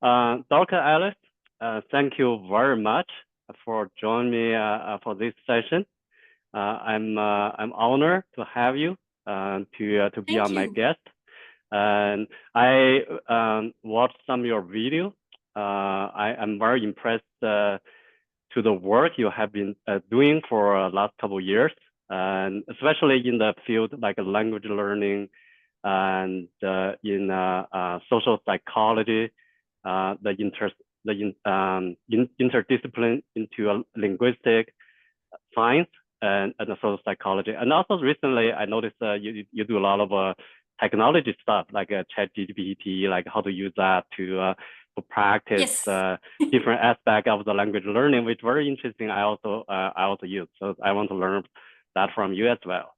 Dr. Alice, thank you very much for joining me for this session. I'm honored to have you to be Thank on my you. guest. And I watched some of your video. I am very impressed to the work you have been doing for last couple of years, and especially in the field like language learning and in social psychology, interdiscipline into linguistic science and social psychology. And also recently, I noticed you do a lot of technology stuff like ChatGPT, like how to use that to practice Yes. different aspects of the language learning, which is very interesting. I also use, so I want to learn that from you as well.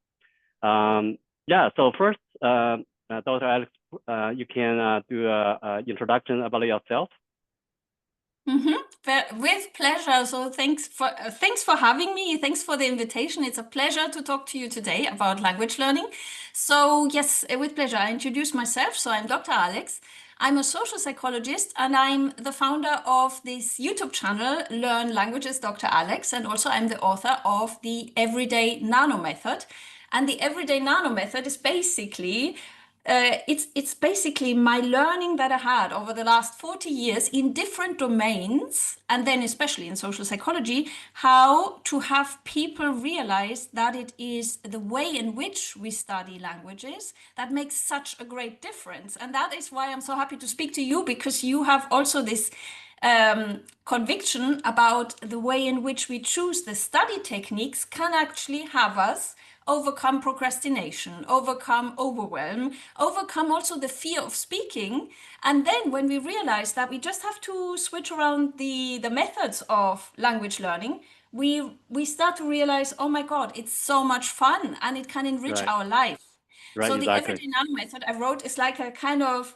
Yeah. So first, Dr. Alex, you can do an introduction about yourself. With pleasure. So thanks for having me. Thanks for the invitation. It's a pleasure to talk to you today about language learning. So yes, with pleasure. I introduce myself. So I'm Dr. Alex. I'm a social psychologist and I'm the founder of this YouTube channel, Learn Languages Dr. Alex, and also I'm the author of the Everyday Nano Method. And the Everyday Nano Method is basically it's basically my learning that I had over the last 40 years in different domains, and then especially in social psychology, how to have people realize that it is the way in which we study languages that makes such a great difference. And that is why I'm so happy to speak to you, because you have also this conviction about the way in which we choose the study techniques can actually have us overcome procrastination, overcome overwhelm, overcome also the fear of speaking. And then when we realize that we just have to switch around the methods of language learning, we start to realize, oh my God, it's so much fun and it can enrich our life. Right, So the exactly. Everyday Nano Method I wrote is like a kind of,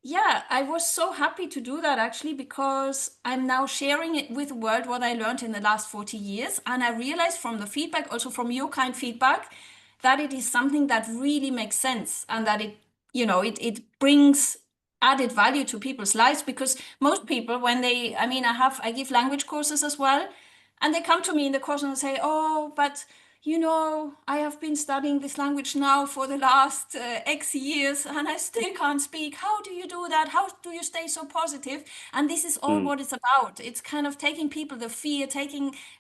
yeah, I was so happy to do that actually, because I'm now sharing it with the world what I learned in the last 40 years. And I realized from the feedback, also from your kind feedback, that it is something that really makes sense and that it brings added value to people's lives. Because most people, when I give language courses as well, and they come to me in the course and say, oh, but I have been studying this language now for the last X years and I still can't speak. How do you do that? How do you stay so positive? And this is all what it's about. It's kind of taking people the fear,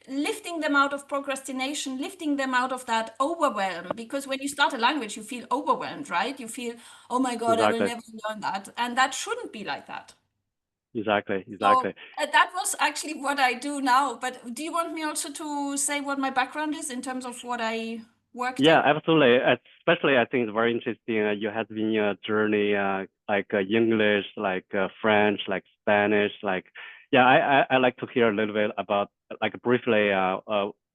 lifting them out of procrastination, lifting them out of that overwhelm. Because when you start a language, you feel overwhelmed, right? You feel, oh my God, I will never learn that. And that shouldn't be like that. Exactly. So that was actually what I do now. But do you want me also to say what my background is in terms of what I worked in? Yeah, absolutely. Especially, I think it's very interesting. You have been a journey like English, like French, like Spanish, like yeah. I like to hear a little bit about like briefly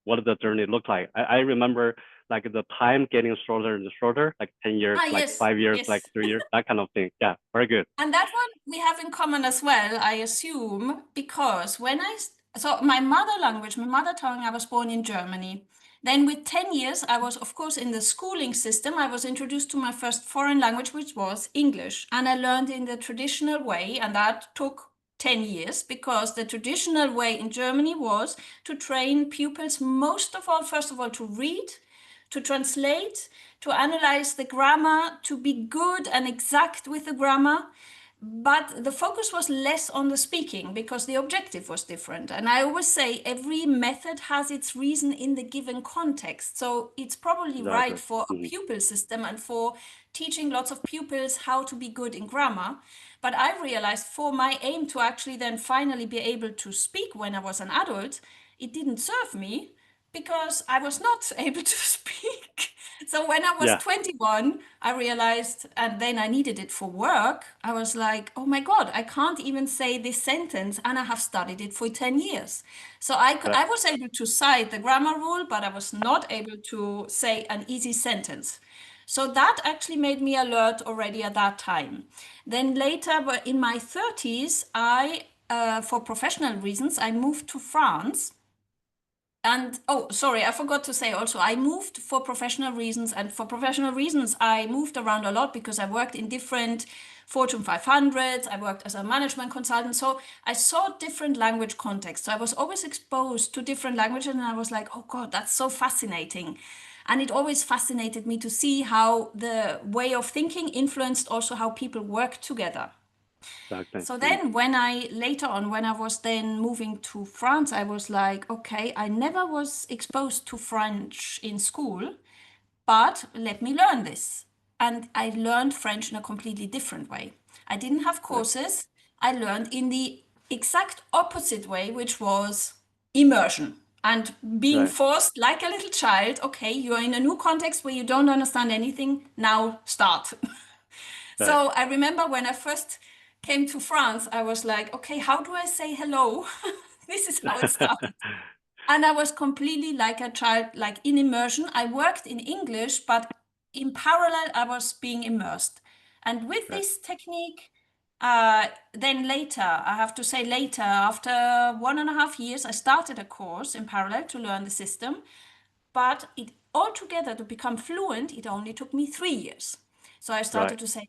what the journey looked like. I remember like the time getting shorter and shorter, like 10 years, like Yes, 5 years, like yes. 3 years, that kind of thing. Yeah, very good. And that one we have in common as well, I assume, because so my mother language, my mother tongue, I was born in Germany. Then with 10 years, I was, of course, in the schooling system. I was introduced to my first foreign language, which was English. And I learned in the traditional way, and that took 10 years, because the traditional way in Germany was to train pupils, first of all, to read, to translate, to analyze the grammar, to be good and exact with the grammar. But the focus was less on the speaking because the objective was different. And I always say every method has its reason in the given context. So it's probably right Exactly. for a pupil system and for teaching lots of pupils how to be good in grammar. But I realized for my aim to actually then finally be able to speak when I was an adult, it didn't serve me because I was not able to speak. So when I was Yeah. 21, I realized, and then I needed it for work. I was like, oh my God, I can't even say this sentence, and I have studied it for 10 years. So I was able to cite the grammar rule, but I was not able to say an easy sentence. So that actually made me alert already at that time. Then later, but in my 30s, for professional reasons, I moved to France. And oh, sorry, I forgot to say also, I moved for professional reasons. And for professional reasons, I moved around a lot because I worked in different Fortune 500. I worked as a management consultant. So I saw different language contexts. So I was always exposed to different languages, and I was like, oh God, that's so fascinating. And it always fascinated me to see how the way of thinking influenced also how people work together. Exactly. So then when I later on, when I was then moving to France, I was like, okay, I never was exposed to French in school, but let me learn this. And I learned French in a completely different way. I didn't have Right. courses. I learned in the exact opposite way, which was immersion and being Right. forced like a little child. Okay, you're in a new context where you don't understand anything. Now start. Right. So I remember when I first came to France, I was like, okay, how do I say hello? This is how it started. And I was completely like a child, like in immersion. I worked in English, but in parallel, I was being immersed. And with Right. this technique, then later, I have to say later, after 1.5 years, I started a course in parallel to learn the system. But it altogether to become fluent, it only took me 3 years. So I Right. started to say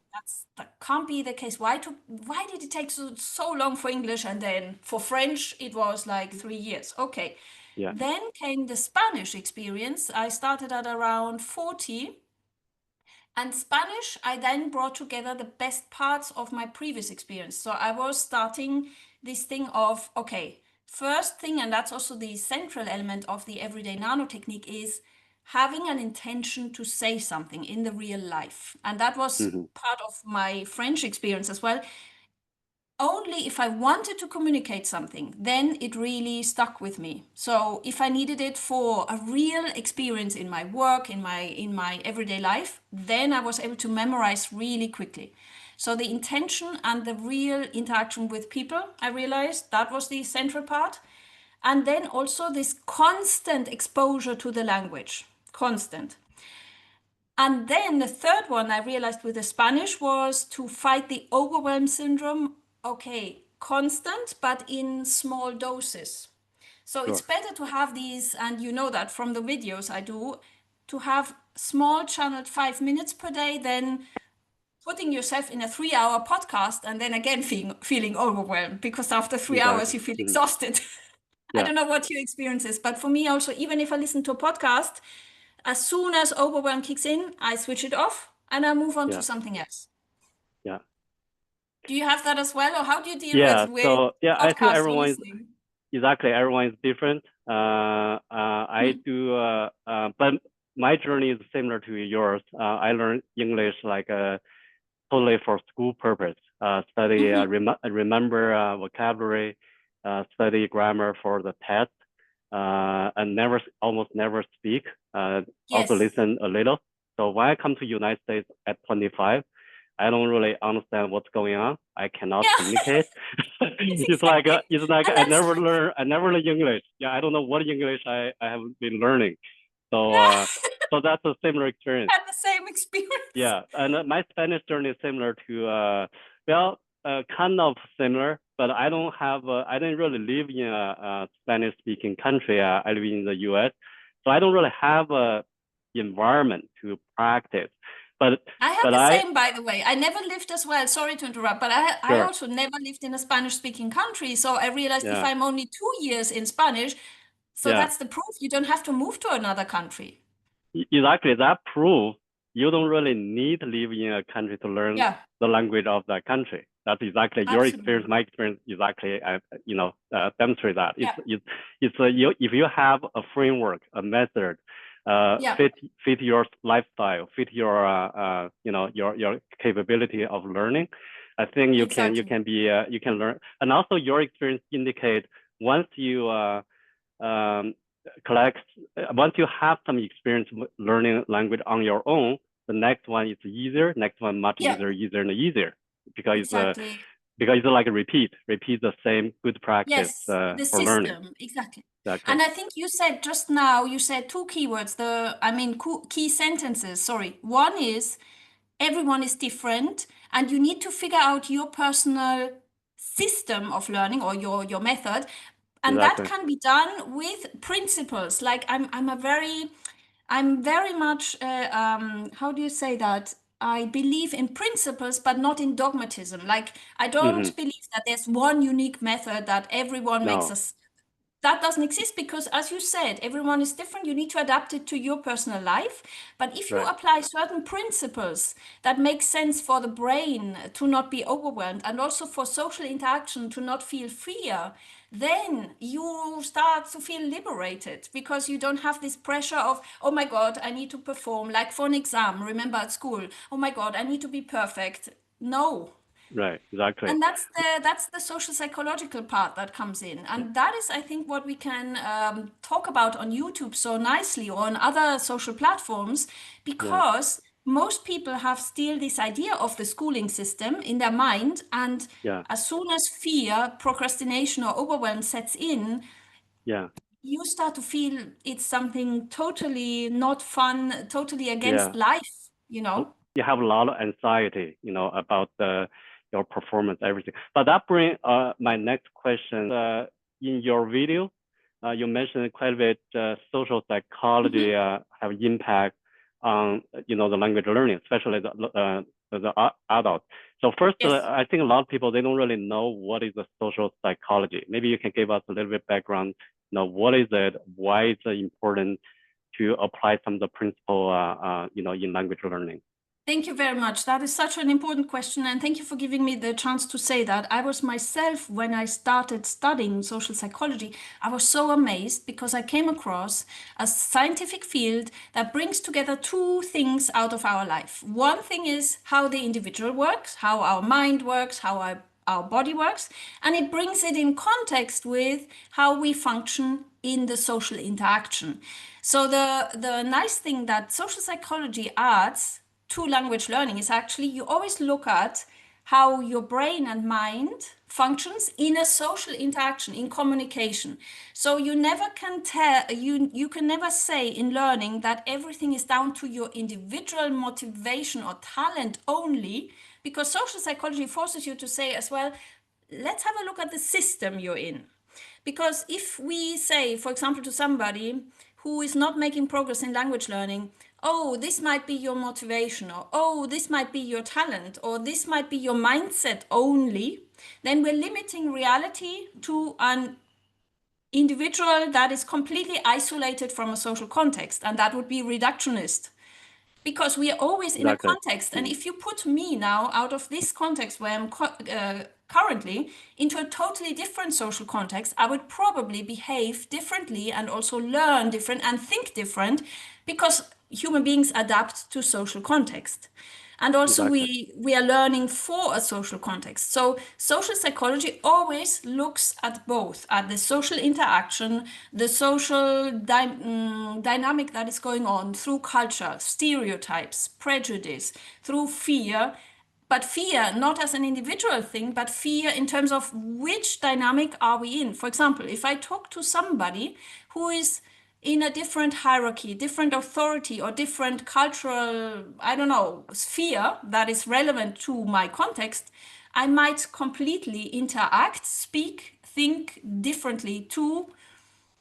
that can't be the case. Why did it take so long for English, and then for French it was like 3 years? Okay. Yeah. Then came the Spanish experience. I started at around 40. And Spanish, I then brought together the best parts of my previous experience. So I was starting this thing of, okay, first thing, and that's also the central element of the everyday nano technique, is having an intention to say something in the real life. And that was Hmm. part of my French experience as well. Only if I wanted to communicate something, then it really stuck with me. So if I needed it for a real experience in my work, in my everyday life, then I was able to memorize really quickly. So the intention and the real interaction with people, I realized that was the central part. And then also this constant exposure to the language, constant. And then the third one I realized with the Spanish was to fight the overwhelm syndrome. Okay, constant, but in small doses. So it's Sure. better to have these, and you know that from the videos I do, to have small channeled 5 minutes per day than putting yourself in a 3 hour podcast and then again feeling overwhelmed because after 3 hours Exactly. you feel Hmm. exhausted. I Yeah. don't know what your experience is, but for me also, even if I listen to a podcast, as soon as overwhelm kicks in, I switch it off and I move on to Yeah. something else. Yeah. Do you have that as well, or how do you deal with Yeah. So yeah, I think podcasts or listening? everyone is different. I Mm. do, but my journey is similar to yours. I learned English like totally for school purpose. Study, Mhm. remember vocabulary, study grammar for the test, and almost never speak. Also Yes. listen a little. So when I come to United States at 25, I don't really understand what's going on. I cannot Yeah, communicate. it's exactly. It's like And that's like, I never learn English. Yeah, I don't know what English I have been learning. So yeah, so that's a similar experience. had the same experience. Yeah, and my Spanish journey is similar to kind of similar, but I didn't really live in a Spanish speaking country. I live in the US, so I don't really have a environment to practice. But I had but the I same, by the way. I never lived as well. Sorry to interrupt, but I sure, also never lived in a Spanish-speaking country. So I realized if yeah, I'm only 2 years in Spanish, so yeah. that's the proof. You don't have to move to another country. Exactly. That proves you don't really need to live in a country to learn Yeah, the language of that country. That's exactly your experience. absolutely. My experience exactly, demonstrate that. Yeah, If you have a framework, a method, yeah, fit your lifestyle, fit your your capability of learning. I think you exactly. can be you can learn, and also your experience indicate once you um, collect once you have some experience learning language on your own, the next one is easier, next one much Yeah, easier and easier exactly. because it's like a repeat the same good practice Yes, the for learning. system, exactly. Exactly. And I think you said just now, you said two keywords, key sentences, sorry. One is everyone is different and you need to figure out your personal system of learning or your method. And that Exactly. can be done with principles. Like I'm very much, how do you say that? I believe in principles, but not in dogmatism. Like, I Hmm. don't believe that there's one unique method that everyone makes No. us. That doesn't exist because, as you said, everyone is different. You need to adapt it to your personal life. But if you Right. apply certain principles that make sense for the brain to not be overwhelmed and also for social interaction to not feel fear, then you start to feel liberated because you don't have this pressure of, oh my God, I need to perform, like for an exam, remember at school, oh my God, I need to be perfect. No, Right. Exactly. and that's the social psychological part that comes in, and that is, I think, what we can talk about on YouTube so nicely or on other social platforms, Yeah. because most people have still this idea of the schooling system in their mind, and Yeah. as soon as fear, procrastination, or overwhelm sets in, Yeah. you start to feel it's something totally not fun, totally against Yeah. life, you know. You have a lot of anxiety, about your performance, everything. But that brings my next question. In your video, you mentioned quite a bit social psychology Mhm. have impact on the language learning, especially the adult. So first, Yes. I think a lot of people they don't really know what is the social psychology. Maybe you can give us a little bit background. What is it? Why is it important to apply some of the principle, in language learning? Thank you very much. That is such an important question, and thank you for giving me the chance to say that. I was myself, when I started studying social psychology, I was so amazed because I came across a scientific field that brings together two things out of our life. One thing is how the individual works, how our mind works, how our body works, and it brings it in context with how we function in the social interaction. So the nice thing that social psychology adds to language learning is actually you always look at how your brain and mind functions in a social interaction, in communication. So you never can tell, you can never say in learning that everything is down to your individual motivation or talent only, because social psychology forces you to say as well, let's have a look at the system you're in. Because if we say, for example, to somebody who is not making progress in language learning, oh, this might be your motivation, or oh, this might be your talent, or this might be your mindset only, then we're limiting reality to an individual that is completely isolated from a social context, and that would be reductionist, because we are always in a Exactly. context. And Mm. if you put me now out of this context where I'm currently into a totally different social context, I would probably behave differently and also learn different and think different, because human beings adapt to social context. And also Exactly. we are learning for a social context. So social psychology always looks at both, at the social interaction, the social dynamic that is going on through culture, stereotypes, prejudice, through fear, but fear not as an individual thing, but fear in terms of which dynamic are we in. For example, if I talk to somebody who is in a different hierarchy, different authority, or different cultural, I don't know, sphere that is relevant to my context, I might completely interact, speak, think differently to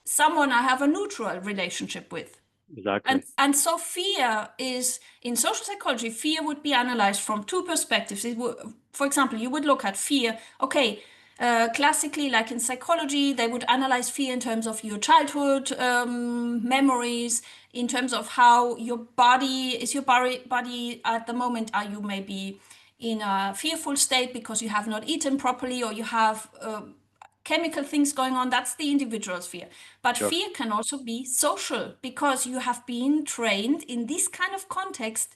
someone I have a neutral relationship with. And, Exactly. and so fear is, in social psychology, fear would be analyzed from two perspectives. For example, you would look at fear, okay, classically, like in psychology, they would analyze fear in terms of your childhood memories, in terms of how your body at the moment, are you maybe in a fearful state because you have not eaten properly, or you have chemical things going on. That's the individual fear. But Sure. fear can also be social, because you have been trained in this kind of context.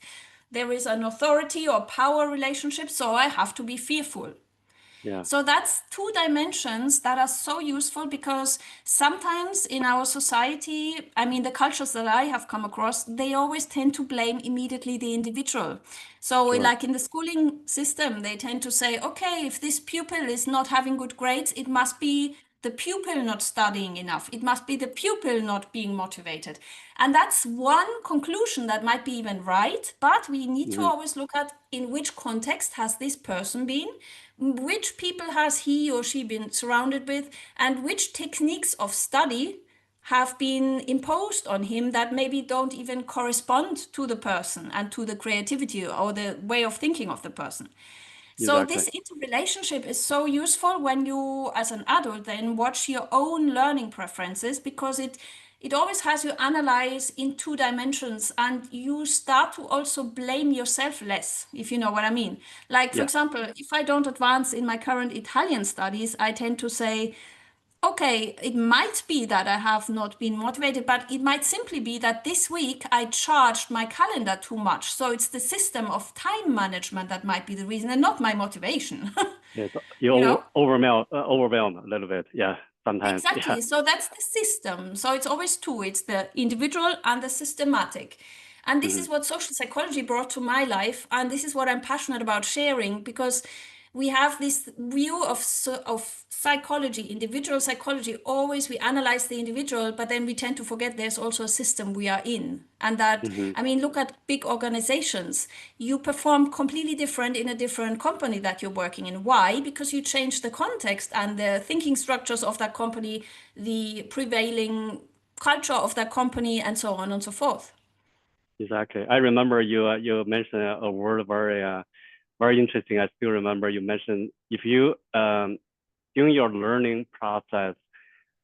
There is an authority or power relationship, so I have to be fearful. Yeah. So that's two dimensions that are so useful, because sometimes in our society, I mean, the cultures that I have come across, they always tend to blame immediately the individual. So, Sure. like in the schooling system, they tend to say, okay, if this pupil is not having good grades, it must be the pupil not studying enough. It must be the pupil not being motivated. And that's one conclusion that might be even right, but we need to Hmm. always look at in which context has this person been, which people has he or she been surrounded with, and which techniques of study have been imposed on him that maybe don't even correspond to the person and to the creativity or the way of thinking of the person. So Exactly. this interrelationship is so useful when you, as an adult, then watch your own learning preferences, because it always has you analyze in two dimensions, and you start to also blame yourself less, if you know what I mean. Like, for Yeah. example, if I don't advance in my current Italian studies, I tend to say, okay, it might be that I have not been motivated, but it might simply be that this week I charged my calendar too much. So it's the system of time management that might be the reason, and not my motivation. Yes. You You know? overwhelm a little bit. Yeah. Sometimes. Yeah. Exactly. So that's the system. So it's always two. It's the individual and the systematic. And this Hmm. is what social psychology brought to my life. And this is what I'm passionate about sharing, because we have this view of psychology, individual psychology. Always we analyze the individual, but then we tend to forget there's also a system we are in. And that, Hmm. I mean, look at big organizations. You perform completely different in a different company that you're working in. Why? Because you change the context and the thinking structures of that company, the prevailing culture of that company, and so on and so forth. Exactly. I remember you mentioned a word very interesting. I still remember you mentioned if you during your learning process,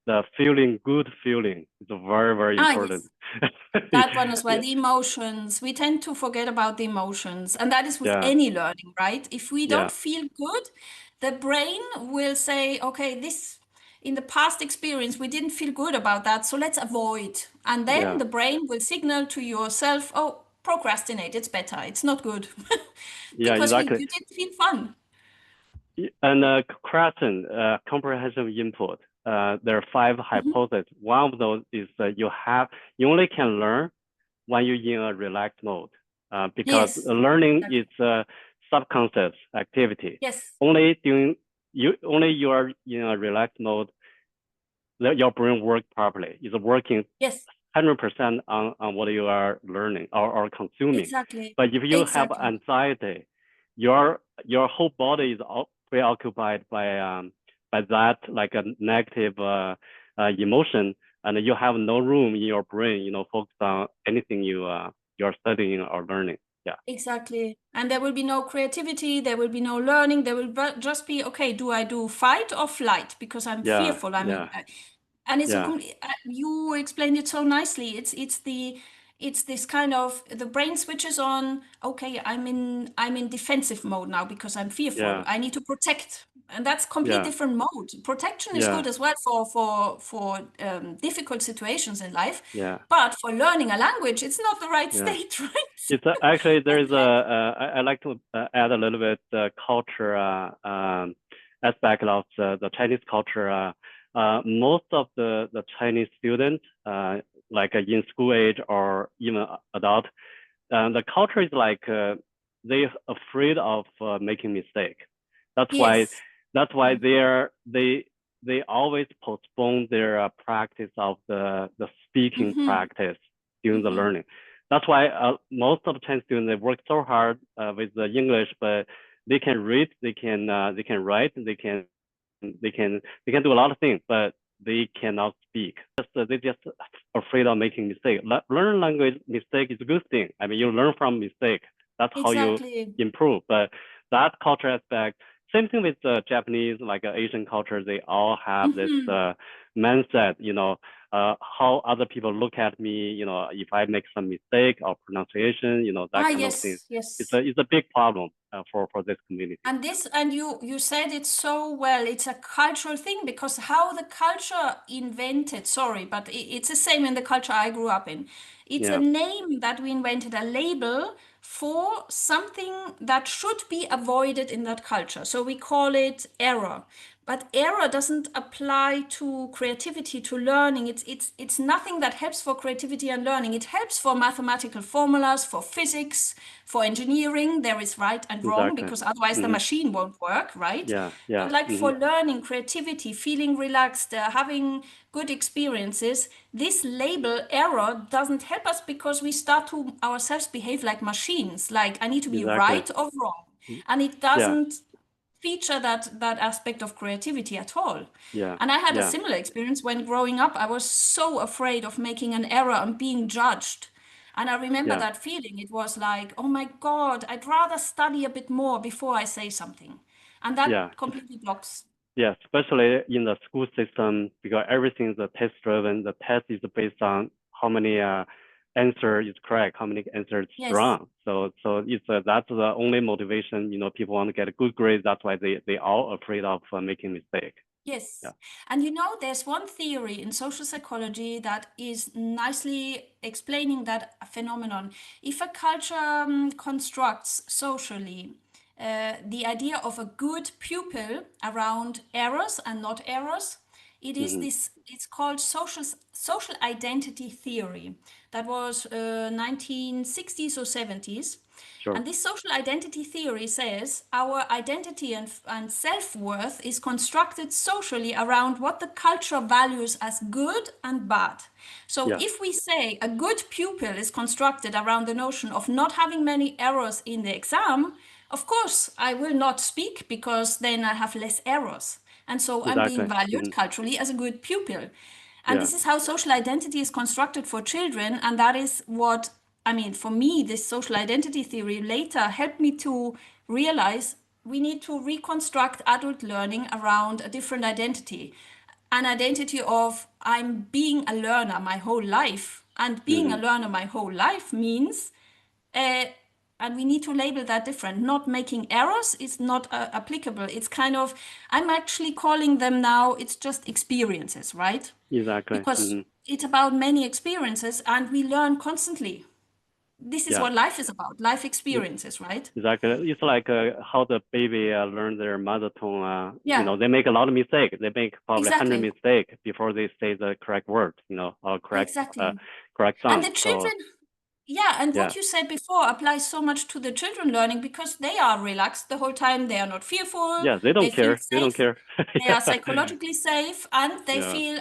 the feeling good feeling is very Ah, important. yes. That one as well, Yeah. the emotions. We tend to forget about the emotions. And that is with Yeah. any learning, right? If we don't Yeah. feel good, the brain will say, okay, this in the past experience, we didn't feel good about that. So let's avoid. And then Yeah. the brain will signal to yourself, oh, procrastinate. It's better. It's not good. Yeah. Because Exactly. you didn't feel fun. And Krasen, comprehensive input. There are five Mhm. hypotheses. One of those is that you only can learn when you're in a relaxed mode, because Yes. learning is Exactly. a subconscious activity. Yes. Only you are in a relaxed mode, your brain works properly. It's working Yes. 100% on what you are learning or consuming. Exactly. But if you have Exactly. anxiety, your whole body is preoccupied by that, like a negative emotion, and you have no room in your brain, focus on anything you're studying or learning. Yeah. Exactly. And there will be no creativity, there will be no learning, there will just be, okay, do I do fight or flight? Because I'm Yeah. fearful. Yeah. And it's Yeah. you explained it so nicely. It's this kind of, the brain switches on, okay, I'm in defensive mode now because I'm fearful. Yeah. I need to protect. And that's complete Yeah. different mode. Protection is Yeah. good as well for difficult situations in life. Yeah. But for learning a language, it's not the right Yeah. state, right? It's actually there is Exactly. I like to add a little bit culture aspect of the Chinese culture. Most of the Chinese students, like in school age or even adult, the culture is like they're afraid of making mistake. That's why Yes. that's why they always postpone their practice of the speaking Mm-hmm. practice during the Mm-hmm. learning. That's why most of the Chinese students, they work so hard with the English, but they can read, they can write, they can do a lot of things, but they cannot speak. They just afraid of making mistake. Learn language mistake is a good thing. I mean, you learn from mistake. That's how you Exactly. improve. But that culture aspect, same thing with the Japanese, like Asian culture, they all have this Mm-hmm. mindset, how other people look at me, if I make some mistake or pronunciation, that Ah, kind of thing. yes, It's yes. a big problem for this community. And you said it so well. It's a cultural thing, because how the culture invented, sorry, but it's the same in the culture I grew up in. It's a Yeah, name that we invented, a label for something that should be avoided in that culture. So we call it error. But error doesn't apply to creativity, to learning. It's nothing that helps for creativity and learning. It helps for mathematical formulas, for physics, for engineering. There is right and wrong, exactly. because otherwise the Hmm. machine won't work, right? Yeah, But yeah. like Hmm. for learning, creativity, feeling relaxed, having good experiences, this label error doesn't help us, because we start to ourselves behave like machines. Like, I need to be Exactly. right or wrong. Mm. And it Yeah, doesn't feature that aspect of creativity at all. Yeah. And I had a Yeah. similar experience when growing up. I was so afraid of making an error and being judged. And I remember Yeah. that feeling. It was like, oh my God, I'd rather study a bit more before I say something. And Yeah. that completely blocks. Yeah, especially in the school system, because everything is test driven. The test is based on how many answer is correct, how many answers Yes. wrong. So it's that's the only motivation. People want to get a good grade. That's why they all afraid of making mistake. Yes. Yeah. And you know, there's one theory in social psychology that is nicely explaining that phenomenon. If a culture constructs socially the idea of a good pupil around errors and not errors, it is Hmm. this, it's called social identity theory. That was 1960s or 70s. Sure. And this social identity theory says our identity and self-worth is constructed socially around what the culture values as good and bad. So Yeah. if we say a good pupil is constructed around the notion of not having many errors in the exam, of course I will not speak because then I have less errors. And so I'm being Exactly. valued Hmm. culturally as a good pupil. And Yeah. this is how social identity is constructed for children. And that is what, I mean, for me, this social identity theory later helped me to realize we need to reconstruct adult learning around a different identity. An identity of I'm being a learner my whole life. And being a Hmm. learner my whole life means uh, and we need to label that different. Not making errors is not applicable. It's kind of, I'm actually calling them now, it's just experiences, right? Exactly. Because Hmm. it's about many experiences and we learn constantly. This is Yeah. what life is about, life E- experiences, right? Exactly. It's like how the baby learn their mother tongue. Yeah, They make a lot of mistakes. They make probably 100 exactly. mistakes before they say the correct word, or Exactly. correct And the sound. So children, yeah, and yeah, what you said before applies so much to the children learning because they are relaxed the whole time. They are not fearful. yeah, they They don't feel care. They don't safe. care. They are psychologically safe and they Yeah, feel,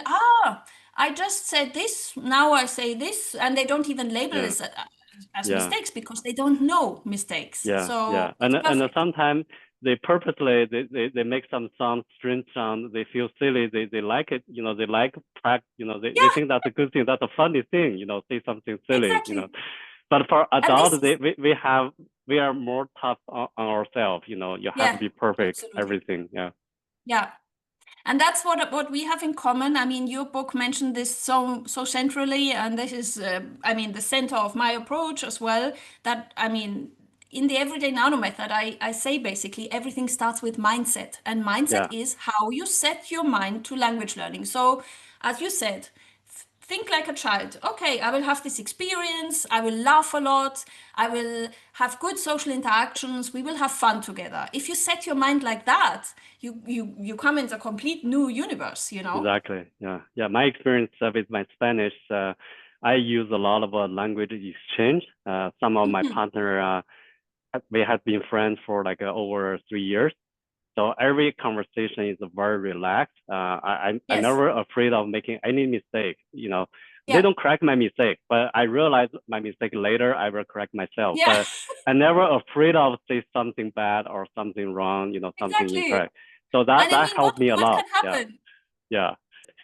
I just said this, now I say this, and they don't even label yeah, this as yeah, mistakes because they don't know mistakes. yeah, So yeah. it's And perfect. sometimes they purposely they make some sound, strange sound. They feel silly. They like it. They like practice. They Yeah, think that's a good thing. That's a funny thing. Say something silly. exactly. But for And this adults, is, we are more tough on ourselves. You have to yeah, be perfect, absolutely. everything. Yeah, Yeah. And that's what we have in common. I mean, your book mentioned this so centrally, and this is, I mean, the center of my approach as well. That I mean, in the Everyday Nano Method, I say basically everything starts with mindset, and mindset yeah, is how you set your mind to language learning. So, as you said, think like a child. Okay, I will have this experience. I will laugh a lot. I will have good social interactions. We will have fun together. If you set your mind like that, you come into a complete new universe, you know? exactly. Yeah, yeah. My experience with my Spanish, I use a lot of language exchange. Some of my partner, we have been friends for like over 3 years. So every conversation is very relaxed. I'm Yes. never afraid of making any mistake. They Yeah. don't correct my mistake, but I realize my mistake later. I will correct myself. Yeah. But I'm never afraid of say something bad or something wrong. Something Exactly. incorrect. So that And I that mean, helped me a what lot. can Yeah, happen? yeah,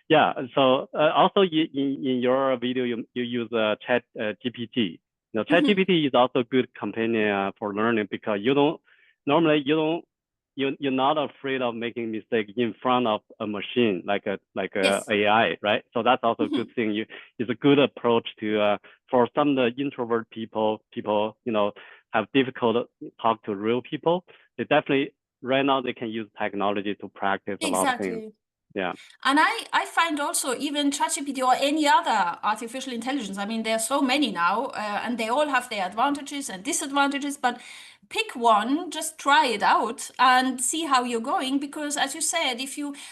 yeah. So also in your video you use Chat GPT. Chat Mhm. GPT is also a good companion for learning because you don't you're not afraid of making mistake in front of a machine like a Yes. AI, right? So that's also a good Mhm. thing. It's a good approach to for some of the introvert people have difficult talk to real people. They definitely right now they can use technology to practice a lot of things. Exactly. Yeah, And I find also even ChatGPT or any other artificial intelligence, I mean, there are so many now, and they all have their advantages and disadvantages, but pick one, just try it out and see how you're going. Because as you said,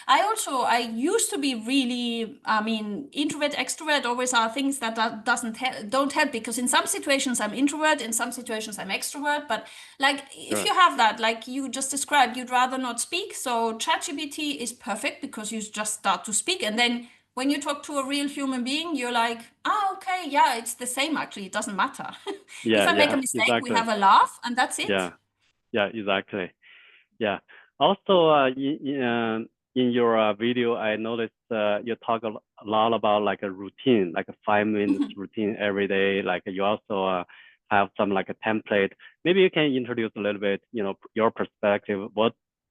I used to be really, I mean, introvert, extrovert always are things that doesn't help, don't help because in some situations I'm introvert, in some situations I'm extrovert, but like if sure. you have that, like you just described, you'd rather not speak. So ChatGPT is perfect because you just start to speak. And then when you talk to a real human being, you're like, okay, yeah, it's the same actually. It doesn't matter. If Yeah, I make a yeah, mistake, we exactly. have a laugh and that's it. Yeah, yeah, exactly. Yeah. Also, in your video, I noticed you talk a lot about like a routine, like a 5 minutes routine every day. Like you also have some like a template. Maybe you can introduce a little bit, your perspective.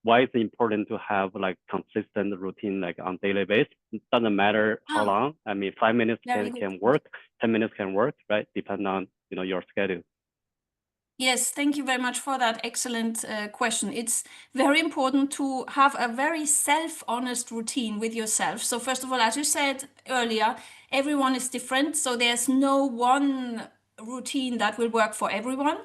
Why it's important to have like consistent routine like on daily basis? It doesn't matter how Ah, long. I mean, 5 minutes very good can point. work, 10 minutes can work, right? Depending on your schedule. Yes, thank you very much for that excellent question. It's very important to have a very self-honest routine with yourself. So first of all, as you said earlier, everyone is different, so there's no one routine that will work for everyone.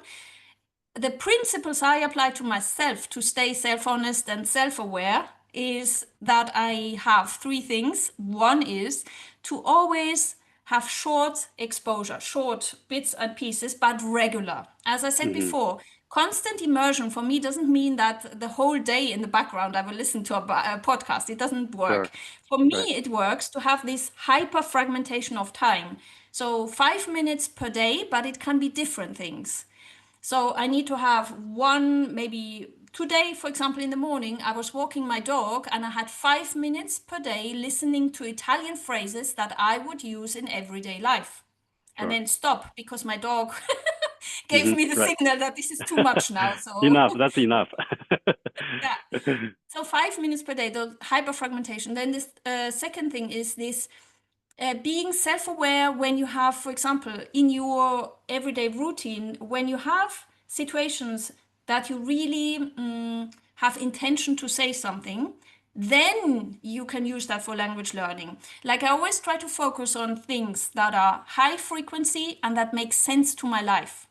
The principles I apply to myself to stay self-honest and self-aware is that I have three things. One is to always have short exposure, short bits and pieces, but regular. As I said Mm-hmm. before, constant immersion for me doesn't mean that the whole day in the background I will listen to a podcast. It doesn't work. Sure. For me, Right. it works to have this hyper fragmentation of time. So 5 minutes per day, but it can be different things. So I need to have one, maybe today, for example, in the morning, I was walking my dog and I had 5 minutes per day listening to Italian phrases that I would use in everyday life. And Sure. then stop because my dog gave Mm-hmm. me the Right. signal that this is too much now. So, Enough. That's enough. yeah. So 5 minutes per day, the hyperfragmentation. Then this second thing is this being self-aware when you have, for example, in your everyday routine, when you have situations that you really have intention to say something, then you can use that for language learning. Like I always try to focus on things that are high frequency and that make sense to my life.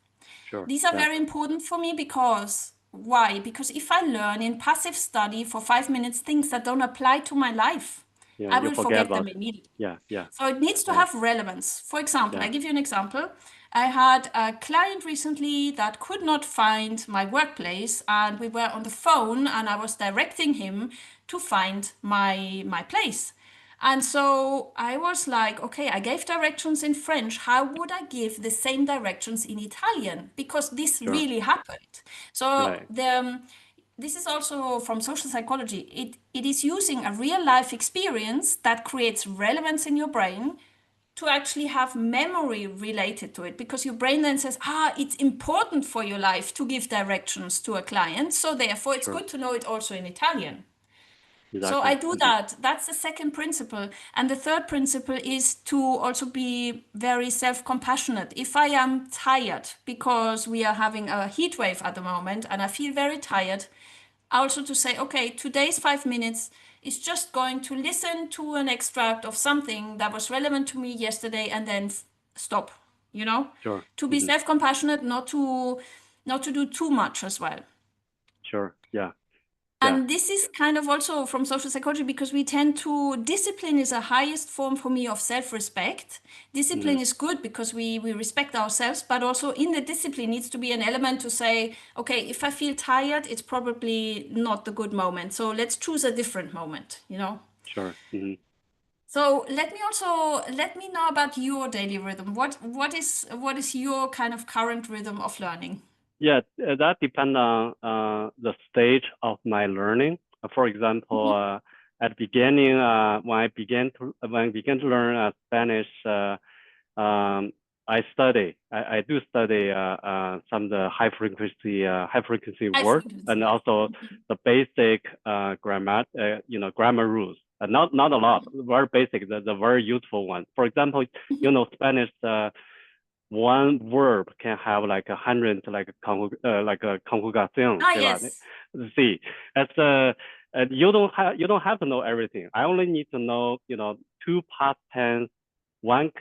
Sure. These are Yeah. very important for me because why? Because if I learn in passive study for 5 minutes things that don't apply to my life, Yeah. I You will forget forget them about it. immediately. Yeah. Yeah. So it needs to Right. have relevance. For example, I Yeah. give you an example. I had a client recently that could not find my workplace, and we were on the phone, and I was directing him to find my place. And so I was like, okay, I gave directions in French. How would I give the same directions in Italian? Because this Sure. really happened. So Right. this is also from social psychology. It is using a real life experience that creates relevance in your brain to actually have memory related to it because your brain then says, it's important for your life to give directions to a client. So therefore, it's Sure. good to know it also in Italian. So I Exactly. do Mm-hmm. that. That's the second principle. And the third principle is to also be very self-compassionate. If I am tired because we are having a heat wave at the moment and I feel very tired, also to say, okay, today's 5 minutes is just going to listen to an extract of something that was relevant to me yesterday and then stop, Sure. to be Mm-hmm. self-compassionate, not to do too much as well. Sure. Yeah. Yeah. And this is kind of also from social psychology because we tend to, discipline is a highest form for me of self-respect. Mm-hmm. Discipline is good because we respect ourselves, but also in the discipline needs to be an element to say, okay, if I feel tired, it's probably not the good moment. So let's choose a different moment. Sure. Mm-hmm. So let me know about your daily rhythm. What is your kind of current rhythm of learning? Yeah, that depends on the stage of my learning. For example, Mhm. at the beginning, when I began to learn Spanish, um, I do study some of the high frequency High word, frequency, and yeah. also the basic grammar rules. Not a lot, very basic, the very useful one. For example, Spanish. One verb can have like 100 like a conjugación, Ah, 对吧？yes. See, as you don't have to know everything. I only need to know two past tense, one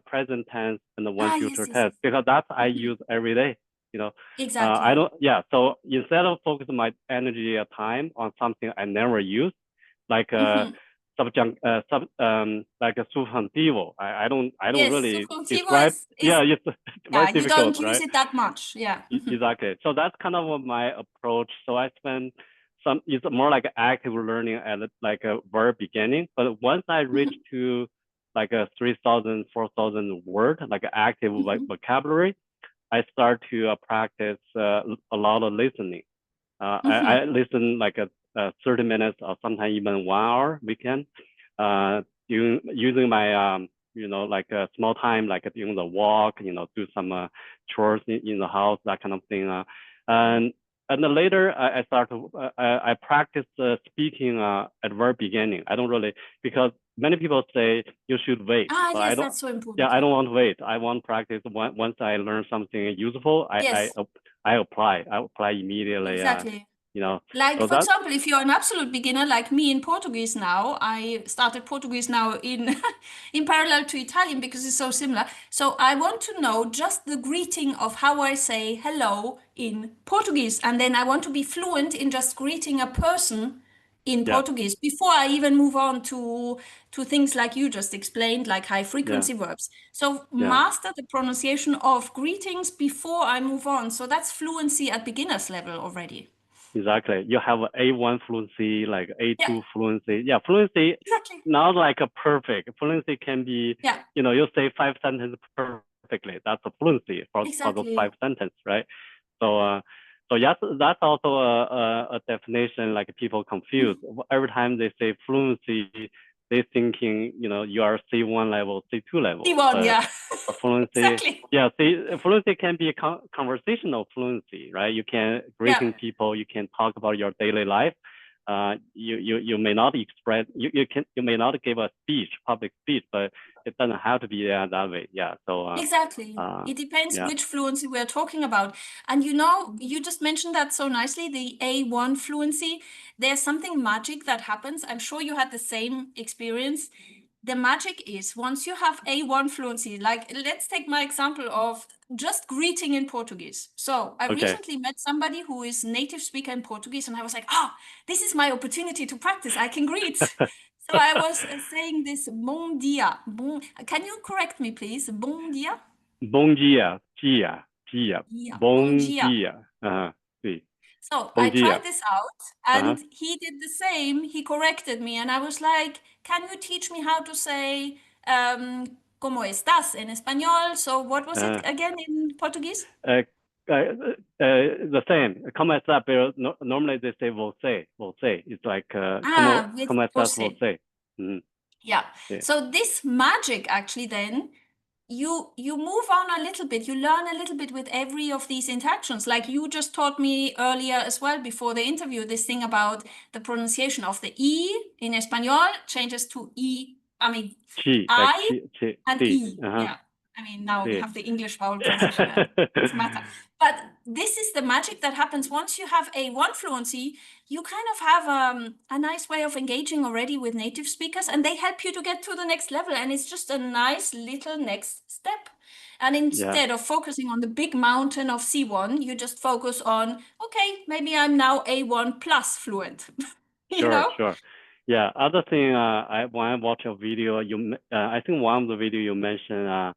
present tense, and one Ah, future yes, yes, tense yes. because that I Mhm. use every day. You know, I Exactly. don't. Yeah. So instead of focusing my energy or time on something I never use, like Mhm. like a substantivo. I don't Yes, really subjuntivo describe. is Yeah, it's very yeah, you difficult, don't use right? it that much. Yeah. Mhm. Exactly. So that's kind of what my approach. So I spend it's more like active learning at like a very beginning. But once I reach Mhm. to like a 3,000, 4,000 word, like active Mhm. vocabulary, I start to practice a lot of listening. I Mhm. listen like 30 minutes or sometimes even 1 hour weekend, using my like a small time, like during the walk, do some chores in the house, that kind of thing. And then later I start to I practice speaking at the very beginning. I don't really, because many people say you should wait. Ah, But yes, I don't. that's so important. Yeah, I don't want to wait. I want to practice. Once I learn something useful, Yes, I apply. I apply immediately. exactly. Like, So for that, example, if you're an absolute beginner like me in Portuguese now, I started Portuguese now in in parallel to Italian because it's so similar. So I want to know just the greeting of how I say hello in Portuguese. And then I want to be fluent in just greeting a person in yeah, Portuguese before I even move on to things like you just explained, like high yeah, frequency verbs. So yeah, master the pronunciation of greetings before I move on. So that's fluency at beginner's level already. exactly. You have A1 fluency, like Yeah, A2 fluency. Yeah, fluency, exactly. not like a perfect. Fluency can be, Yeah, you say 5 sentences perfectly. That's a fluency for those exactly. 5 sentences, right? So, so yes, that's also a definition, like people confuse. Every time they say fluency, they thinking, you are C1 level, C2 level, C1, but yeah. fluency, Exactly. yeah, fluency can be conversational fluency, right? You can Yeah, greeting people, you can talk about your daily life. You may not express, you may not give a speech, public speech, but it doesn't have to be that way. Yeah. So exactly. uh, It depends yeah. which fluency we're talking about. And you just mentioned that so nicely, the A1 fluency. There's something magic that happens. I'm sure you had the same experience. The magic is once you have A1 fluency, like let's take my example of just greeting in Portuguese. So I Okay. recently met somebody who is native speaker in Portuguese, and I was like, oh, this is my opportunity to practice. I can greet. So I was saying this bon dia. Can you correct me, please? Bon dia? Bom dia, dia, Yeah, bon bom dia. dia. Sí, So bom I dia. tried this out and he did the same. He corrected me and I was like, can you teach me how to say ¿cómo estás in español? So what was it Uh, again in Portuguese? uh, the same. Como está, pero normally they say você, você. It's like Ah, with como estás você. você. Yeah. Sí. So this magic actually then you move on a little bit, you learn a little bit with every of these interactions. Like you just taught me earlier as well before the interview, this thing about the pronunciation of the E in Espanol changes to E, I mean, Chi, like I chi, and sí. E. Yeah. I mean, now we Sí. have the English vowel position and it doesn't matter. But this is the magic that happens once you have A1 fluency. You kind of have a nice way of engaging already with native speakers, and they help you to get to the next level. And it's just a nice little next step. And Yeah. instead of focusing on the big mountain of C1, you just focus on, okay, maybe I'm now A1 plus fluent. You Sure, know? sure. Yeah. Other thing, when I watch your video, I think one of the video you mentioned,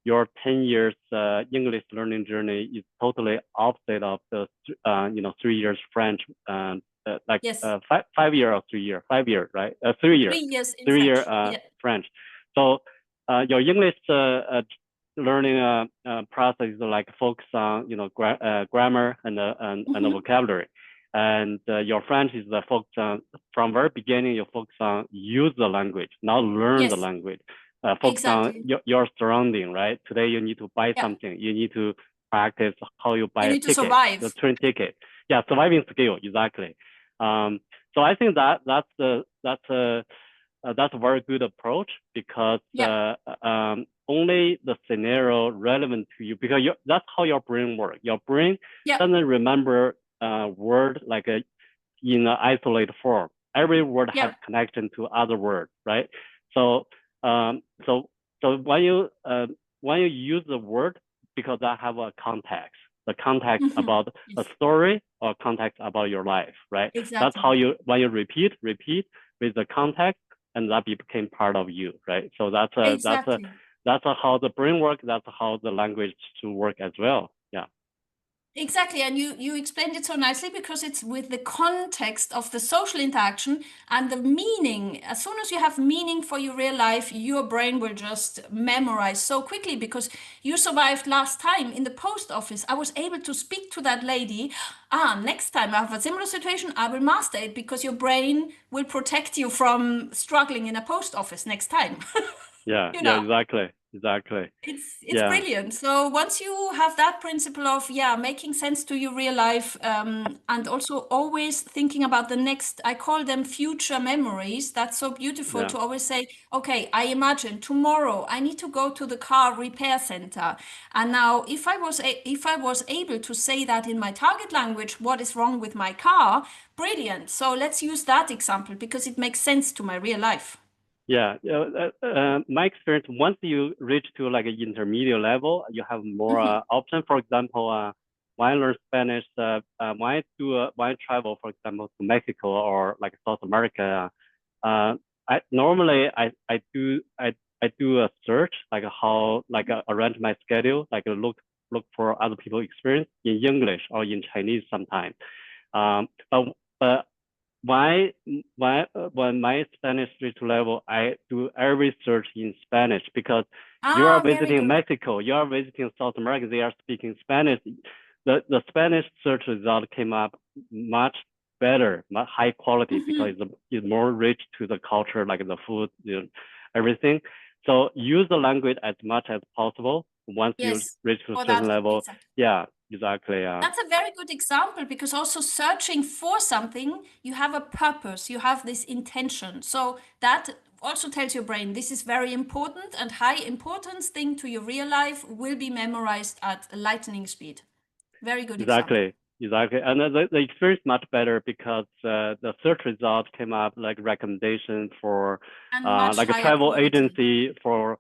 your 10 years English learning journey is totally opposite of the 3 years French, Yes. 5 year or 3 year, 5 year, right? 3 year, 3 years in 3 year French. Yeah. French. So your English learning process is like focus on grammar and the Mhm. vocabulary. And your French is the focus on, from very beginning, you focus on use the language, not learn the Yes, language. Focus on exactly. your surrounding, right? Today you need to buy Yeah. something. You need to practice how you buy You a need to ticket, the survive. train ticket. Yeah, surviving skill, exactly. So I think that's a very good approach because Yeah. only the scenario relevant to you, because that's how your brain works. Your brain Yeah. doesn't remember word like in an isolated form. Every word has Yeah. connection to other words, right? So um, so so when you use the word, because that have a context, the context Mhm. about a Yes, story or context about your life, right? That's how exactly. when you repeat with the context, and that became part of you, right? So Exactly. that's how the brain works. That's how the language should work as well. Yeah. Exactly, and you explained it so nicely because it's with the context of the social interaction and the meaning. As soon as you have meaning for your real life, your brain will just memorize so quickly because you survived last time in the post office. I was able to speak to that lady. Next time I have a similar situation, I will master it because your brain will protect you from struggling in a post office next time. Yeah, You yeah, know. exactly. It's Yeah, brilliant. So once you have that principle of making sense to your real life, and also always thinking about the next, I call them future memories. That's so beautiful yeah, to always say, okay, I imagine tomorrow I need to go to the car repair center, and now if I was able to say that in my target language, what is wrong with my car? Brilliant. So let's use that example because it makes sense to my real life. yeah. My experience, once you reach to like an intermediate level, you have more Mhm. option. For example, when I learn Spanish, when I travel, for example, to Mexico or like South America, I normally I do a search like how like arrange my schedule, like look for other people experience in English or in Chinese sometimes. But why when my Spanish reach level, I do every search in Spanish because you are Very visiting good. Mexico, you are visiting South America, they are speaking Spanish. The Spanish search result came up much better, much high quality because Mhm. it's more rich to the culture, like the food, everything. So use the language as much as possible. Once you Yes, reach to a for certain that, level, exactly. yeah, exactly. That's a very good example because also searching for something, you have a purpose, you have this intention. So that also tells your brain this is very important and high importance thing to your real life will be memorized at lightning speed. Very good example. Exactly, exactly. And the experience much better because the search result came up like recommendation for And much like a higher travel quality. agency for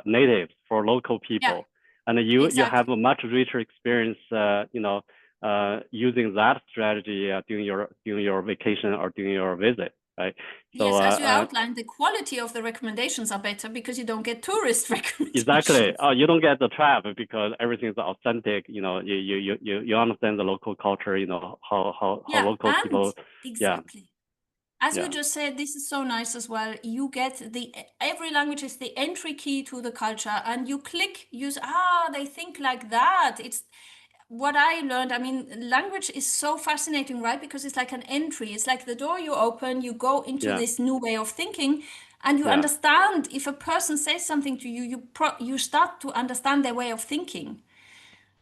natives, for local Yeah, people. And you have exactly. a much richer experience, using that strategy during your vacation or during your visit, right? So Yes, as you outlined, the quality of the recommendations are better because you don't get tourist exactly. recommendations. You don't get the trap because everything is authentic. You understand the local culture. You know how Yeah, local and people. Yeah, exactly. As you yeah, just said, this is so nice as well. You get every language is the entry key to the culture, and you click, use, they think like that. It's what I learned. I mean, language is so fascinating, right? Because it's like an entry. It's like the door you open, you go into yeah, this new way of thinking, and you yeah. understand if a person says something to you, you start to understand their way of thinking.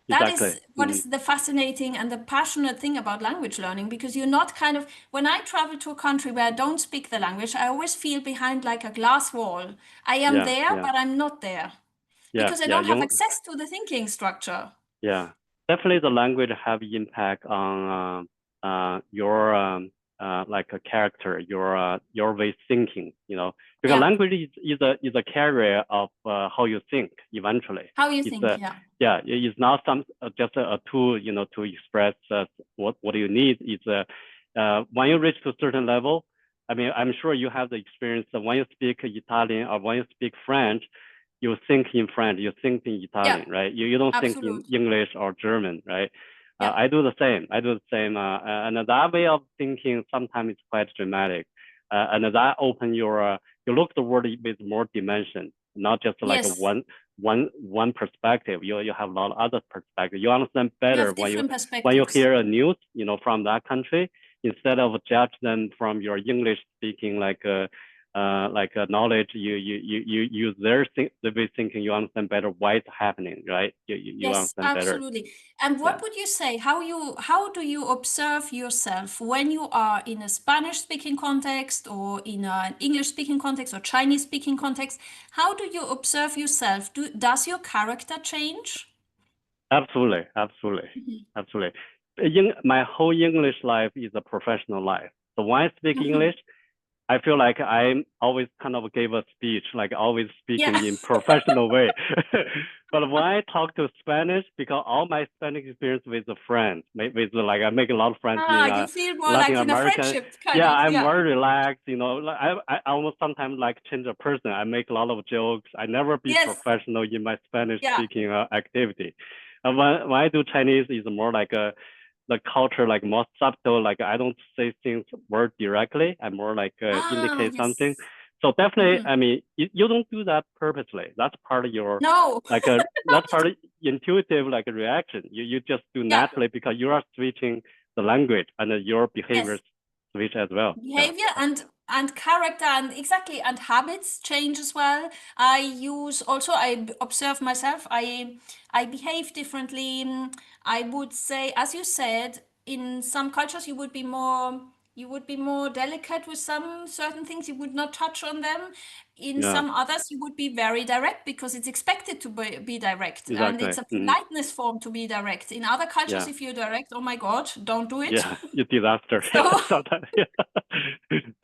That Exactly. is what is the fascinating and the passionate thing about language learning because you're not kind of, when I travel to a country where I don't speak the language, I always feel behind like a glass wall. I am Yeah, there, yeah, but I'm not there yeah, because I yeah. don't have access to the thinking structure. Yeah, definitely the language have impact on your like a character, your way thinking. Because Yeah, language is a carrier of how you think. Eventually, how you it's think, a yeah. yeah, it's not some just a tool, to express what you need. It's when you reach to a certain level. I mean, I'm sure you have the experience that when you speak Italian or when you speak French, you think in French, you think in Yeah, Italian, right? You don't think in absolutely. English or German, right? Yeah. I do the same. And that way of thinking sometimes it's quite dramatic. And that open you look the world with more dimension, not just like a Yes, one perspective. You have a lot of other perspective. You understand you better have different when you perspectives. hear a news, from that country, instead of judge them from your English speaking like knowledge, you use the way thinking, you understand better why it's happening, right? You Yes, understand better. absolutely. And Yeah. what would you say? How do you observe yourself when you are in a Spanish speaking context or in an English speaking context or Chinese speaking context? How do you observe yourself? Does your character change? Absolutely, absolutely, Mhm. absolutely. My whole English life is a professional life. So when I speak Mhm. English, I feel like I always kind of gave a speech, like always Yeah. speaking in professional way. But when I talk to Spanish, because all my Spanish experience with a friend, with like I make a lot of friends in You feel more Latin like in a American. friendship kind Yeah, of. I'm Yeah. very relaxed. Like I almost sometimes like change a person. I make a lot of jokes. I never be Yes. professional in my Spanish Yeah. speaking activity. when I do Chinese, is more like the culture, like more subtle. Like I don't say things word directly. I more like indicate something. Yes. So definitely, Mhm. I mean, you don't do that purposely. That's part of your No. that's part of intuitive like reaction. You just do Yeah. naturally because you are switching the language and your behaviors Yes. switch as well. Yeah. Behavior and character and exactly and habits change as well. I observe myself. I behave differently. I would say, as you said, in some cultures you would be more delicate with some certain things. You would not touch on them. In Yeah. some others, you would be very direct because it's expected to be direct, and Exactly. it's a politeness form to be direct. In other cultures, Yeah. if you're direct, oh my God, don't do it. Yeah. You disaster. Yeah. So Sometimes. Yeah.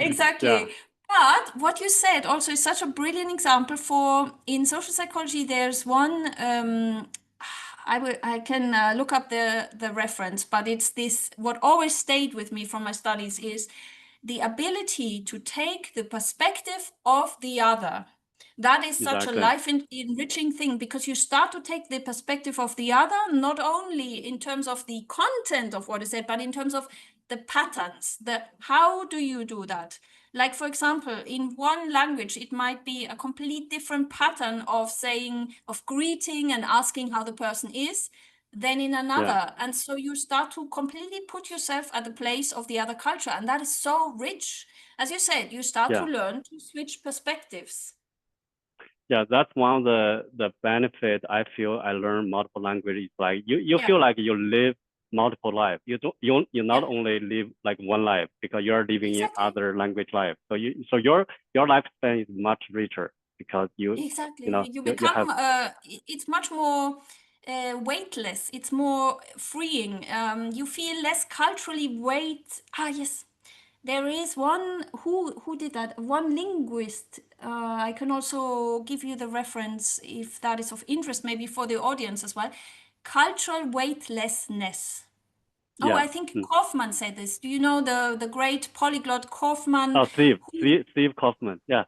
Yeah. exactly. But what you said also is such a brilliant example for in social psychology. There's one I can look up the reference, but it's this what always stayed with me from my studies is the ability to take the perspective of the other. That is such a Exactly. life enriching thing because you start to take the perspective of the other, not only in terms of the content of what is said, but in terms of the patterns, the how do you do that? Like, for example, in one language, it might be a complete different pattern of saying, of greeting and asking how the person is than in Yeah. another. And so you start to completely put yourself at the place of the other culture. And that is so rich. As you said, you start to Yeah. learn to switch perspectives. Yeah, that's one of the benefit I feel I learn multiple languages. Like you Yeah, feel like you live multiple life. You not yeah, only live like one life because you're living in exactly. other language life. So your lifespan is much richer because Exactly. You you have become, it's much more weightless. It's more freeing. You feel less culturally weight. Ah, yes. There is one who did that. One linguist. I can also give you the reference if that is of interest, maybe for the audience as well. Cultural weightlessness. Oh, yeah. I think Mm. Kaufman said this. Do you know the great polyglot Kaufman? Oh, Steve Kaufman. Yeah,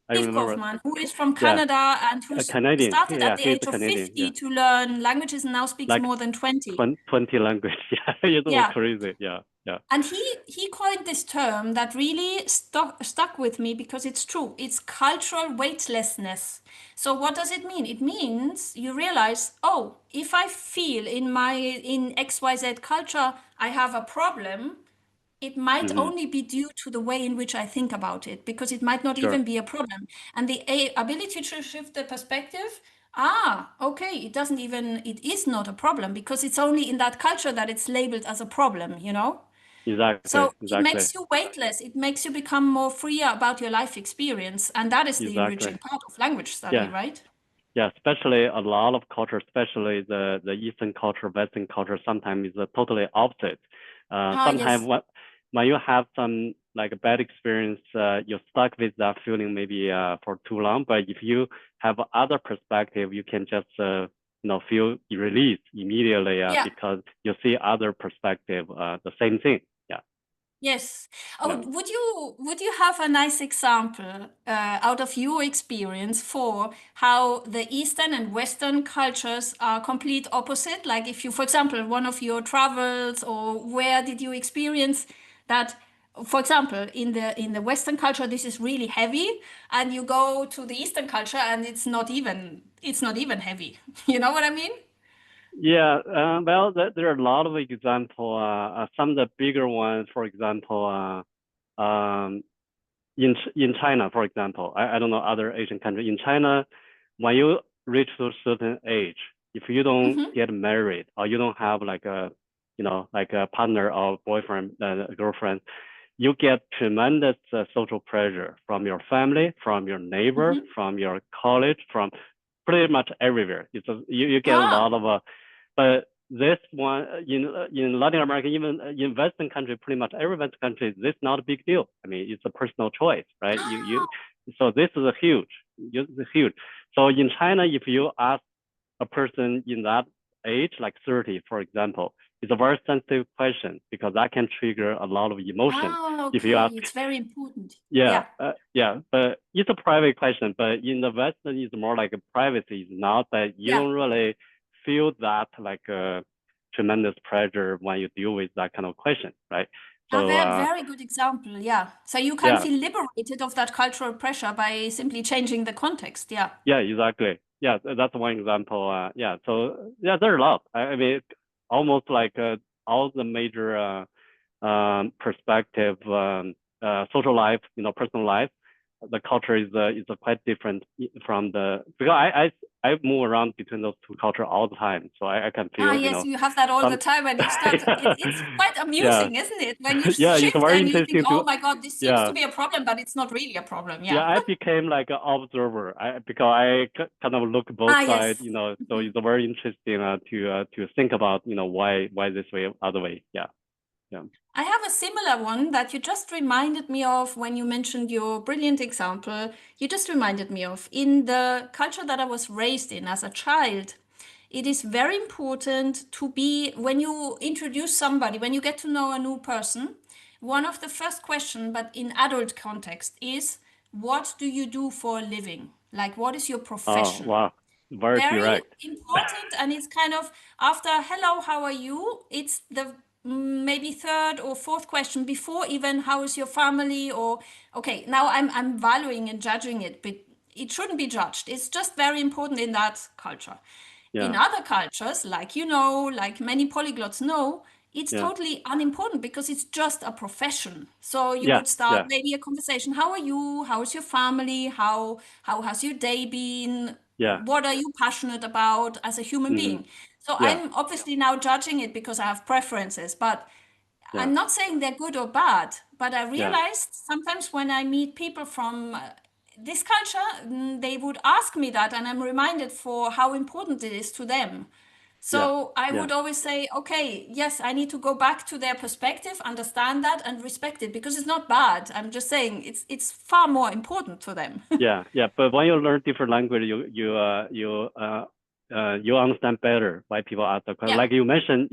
I Steve remember. Kaufman, who is from Yeah, Canada and who a Canadian. started at Yeah, the he's age a of Canadian. 50 Yeah, to learn languages and now speaks like more than 20. 20 language. Yeah, it was Yeah. crazy. Yeah, yeah, And he coined this term that really stuck with me because it's true. It's cultural weightlessness. So what does it mean? It means you realize, oh, if I feel in XYZ culture I have a problem, it might hmm only be due to the way in which I think about it, because it might not sure. even be a problem. And the ability to shift the perspective, okay, it is not a problem because it's only in that culture that it's labeled as a problem, you know? Exactly, So it exactly, makes you weightless. It makes you become more freer about your life experience. And that is the exactly. enriching part of language study, Yeah, right? yeah. Especially a lot of culture, especially the Eastern culture, Western culture, sometimes is totally opposite. Ah, Sometimes yes. when you have some like a bad experience, you're stuck with that feeling maybe for too long. But if you have other perspective, you can just feel released immediately Yeah. because you see other perspective, the same thing. Yeah, Yes. Oh, yeah. would you have a nice example out of your experience for how the Eastern and Western cultures are complete opposite? Like if you, for example, one of your travels, or where did you experience that? For example, in the Western culture, this is really heavy, and you go to the Eastern culture, and it's not even heavy. You know what I mean? Yeah, well, there are a lot of example. Some of the bigger ones, for example, in China, for example, I don't know other Asian countries. In China, when you reach to a certain age, if you don't Mm-hmm. get married or you don't have like like a partner or boyfriend, girlfriend, you get tremendous social pressure from your family, from your neighbor, Mm-hmm. from your college, from pretty much everywhere. You get a Ah, lot of but this one in Latin America, even in Western country, pretty much every Western country, this is not a big deal. I mean, it's a personal choice, right? You so this is a huge. So in China, if you ask a person in that age, like 30, for example, it's a very sensitive question because that can trigger a lot of emotion. If you okay. ask, It's very important. yeah, Yeah. yeah, but it's a private question. But in the Western, it's more like a privacy. It's not that you Yeah. don't really feel that like tremendous pressure when you deal with that kind of question, right? So very good example. Yeah. So you can feel liberated of that cultural pressure by simply changing the context. Yeah. Yeah, exactly. Yeah, that's one example. Yeah, so yeah, there's a lot. I mean, almost like all the major perspective, social life, personal life, the culture is quite different from because I move around between those two cultures all the time, so I can feel Yes, you have that all the time, and you start. It's quite amusing, isn't it? When you yeah, it's shift very and you think, interesting "Oh to my God, this seems to be a problem," but it's not really a problem. yeah, Yeah. I became like an observer. Because I kind of look both sides, Yes. So it's very interesting to think about, why this way, other way. Yeah, yeah. I have a similar one that you just reminded me of when you mentioned your brilliant example. You just reminded me of in the culture that I was raised in as a child. It is very important to be, when you introduce somebody, when you get to know a new person, one of the first questions, but in adult context, is what do you do for a living? Like, what is your Oh, profession? wow, very Very direct. important, and it's kind of after hello, how are you, it's the maybe third or fourth question before even how is your family, or okay, now I'm valuing and judging it, but it shouldn't be judged. It's just very important in that culture. In Yeah, other cultures, like like many polyglots know, it's yeah, totally unimportant because it's just a profession. So you yeah, would start yeah, maybe a conversation. How are you? How is your family? How has your day been? yeah. What are you passionate about as a human Hmm. being? So Yeah, I'm obviously now judging it because I have preferences, but yeah, I'm not saying they're good or bad, but I yeah, realized sometimes when I meet people from this culture, they would ask me that, and I'm reminded for how important it is to them. yeah, So I yeah. would always say, okay, yes, I need to go back to their perspective, understand that, and respect it because it's not bad. I'm just saying it's far more important to them. Yeah, yeah. But when you learn different language, you understand better why people ask the question. Yeah, Like you mentioned,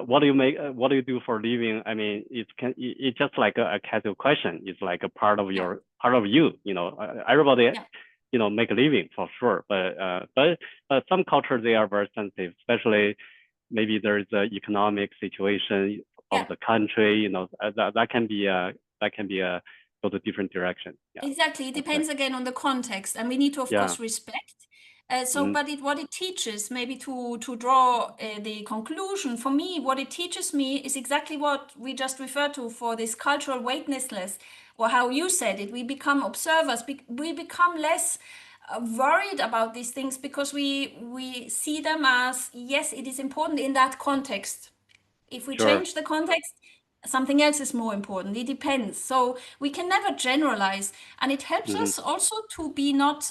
what do you make? What do you do for a living? I mean, it's just like a casual question. It's like a part of yeah, part of you. Everybody, yeah, make a living for sure. But some cultures they are very sensitive, especially maybe there's a economic situation yeah. of the country. That can be a go to different direction. Yeah, Exactly. It that's right. depends again on the context, and we need to, of Yeah. course, respect. Mm-hmm. But what it teaches, maybe to draw the conclusion for me, what it teaches me is exactly what we just referred to for this cultural weightlessness, or how you said it. We become observers. We become less worried about these things because we see them as, yes, it is important in that context. If we Sure. change the context, something else is more important. It depends. So we can never generalize, and it helps Mm-hmm. us also to be not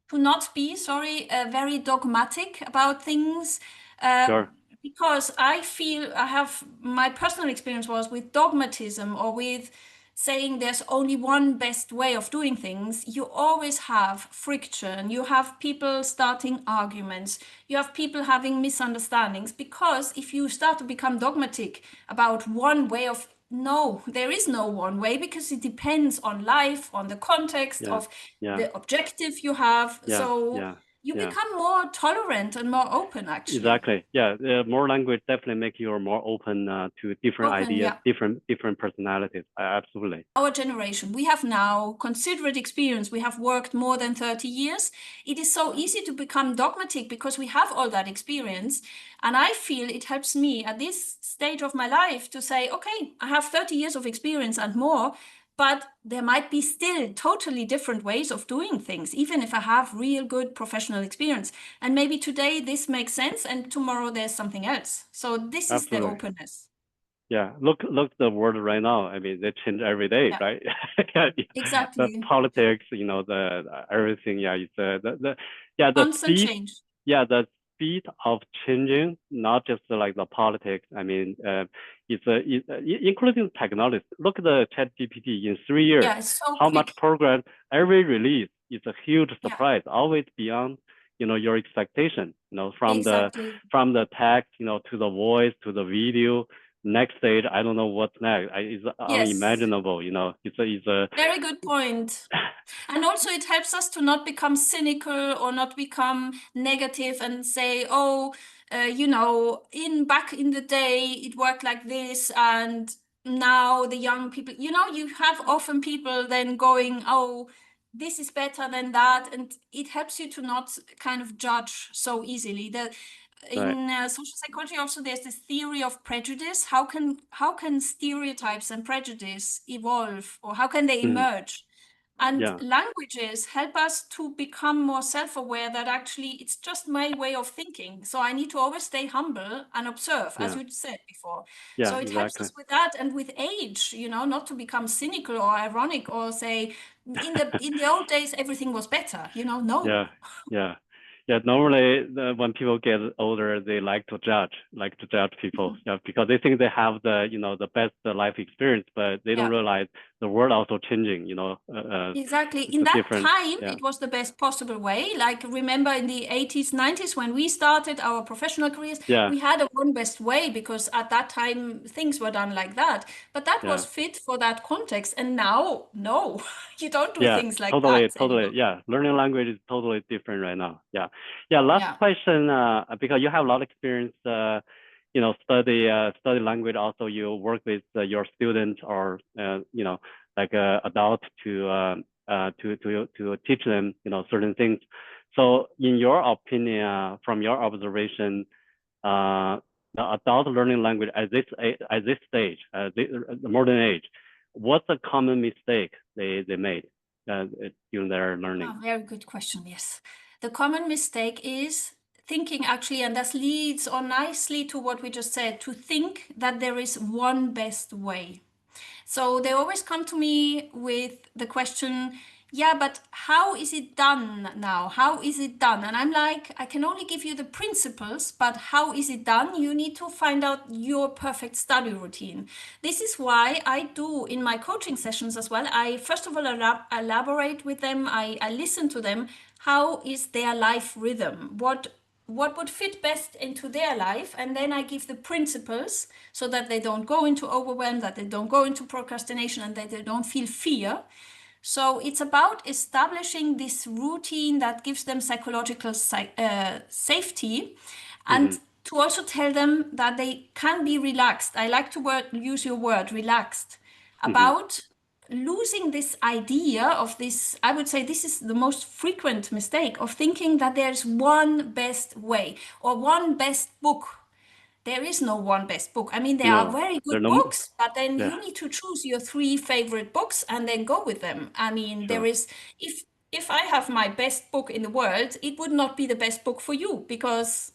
to not be very dogmatic about things. Uh, Sure. because I feel I have my personal experience was with dogmatism or with saying there's only one best way of doing things, you always have friction. You have people starting arguments. You have people having misunderstandings. Because if you start to become dogmatic about one way of, no, there is no one way because it depends on life, on the context Yeah. of Yeah. the objective you have. Yeah. So Yeah. you Yeah. become more tolerant and more open, actually. Exactly. Yeah. More language definitely make you more open to different Open, ideas, yeah. different personalities. Absolutely. Our generation, we have now considerate experience. We have worked more than 30 years. It is so easy to become dogmatic because we have all that experience. And I feel it helps me at this stage of my life to say, okay, I have 30 years of experience and more, but there might be still totally different ways of doing things, even if I have real good professional experience. And maybe today this makes sense and tomorrow there's something else. So this is the Absolutely. openness. Yeah, look the world right now. I mean, they change every day, Yeah, right? Yeah, the exactly. politics, the everything. Yeah, it's yeah, the Constant speed. change. Yeah, the speed of changing, not just like the politics. I mean, including technology. Look at the ChatGPT in 3 years. Yeah, it's so How much quick. progress every release is a huge Yeah, surprise, always beyond your expectation. exactly. From the text, to the voice, to the video. Next stage, I don't know what's next. It's Yes. unimaginable. It's a Very good point. And also it helps us to not become cynical or not become negative and say, oh, back in the day it worked like this, and now the young people, you have often people then going, oh, this is better than that, and it helps you to not kind of judge so easily. Right. In social psychology also there's this theory of prejudice. How can stereotypes and prejudice evolve, or how can they Mm. emerge? And Yeah. languages help us to become more self-aware that actually it's just my way of thinking. So I need to always stay humble and observe, as Yeah. you said before. Yeah. So it helps Exactly. us with that, and with age, not to become cynical or ironic or say in the old days everything was better. No. Yeah, yeah, yeah. Normally, when people get older, they like to judge people, Mhm. yeah, because they think they have the best life experience, but they don't Yeah. realize the world also changing. Exactly. It's In a that different, time, yeah, it was the best possible way. Like, remember in the 80s, 90s, when we started our professional careers, yeah, we had a one best way because at that time things were done like that. But that yeah. was fit for that context. And now, no, you don't do Yeah, things like totally, that totally. anymore. Yeah, learning language is totally different right now. Yeah, yeah. Last Yeah. question, because you have a lot of experience, study language. Also, you work with your students or like adult to teach them certain things. So, in your opinion, from your observation, uh, the adult learning language at this stage, the modern age, what's a common mistake they made during their learning? Ah, very good question. Yes. The common mistake is thinking, actually, and that leads on nicely to what we just said, to think that there is one best way. So they always come to me with the question, yeah, but how is it done now? How is it done? And I'm like, I can only give you the principles, but how is it done? You need to find out your perfect study routine. This is why I do in my coaching sessions as well. I first of all elaborate with them. I listen to them. How is their life rhythm? What would fit best into their life, and then I give the principles so that they don't go into overwhelm, that they don't go into procrastination, and that they don't feel fear. So it's about establishing this routine that gives them psychological safety, Mm-hmm. and to also tell them that they can be relaxed. I like to use your word relaxed, Mm-hmm. about losing this idea of this. I would say this is the most frequent mistake of thinking that there's one best way or one best book. There is no one best book. I mean, there are No, very there good no. books, but then Yeah, you need to choose your three favorite books and then go with them. I mean, there sure. is, if I have my best book in the world, it would not be the best book for you because,